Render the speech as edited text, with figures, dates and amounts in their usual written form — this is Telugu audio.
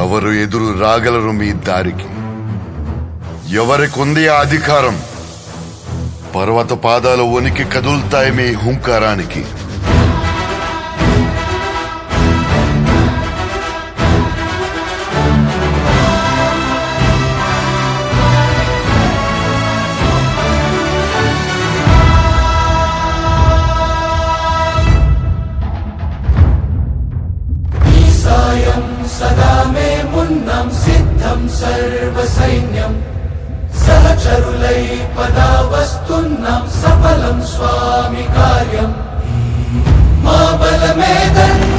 ఎవరు ఎదురు రాగలరు మీ దారికి? ఎవరికుంది ఆ అధికారం? పర్వత పాదాలు వణికి కదులుతాయి మీ హుంకారానికి. सदा मे मुन्नं सिद्धं सर्वसैन्यं सहचरुलै पदावस्तुन्नं सफलं स्वामि कार्यम् मा बलमेदन्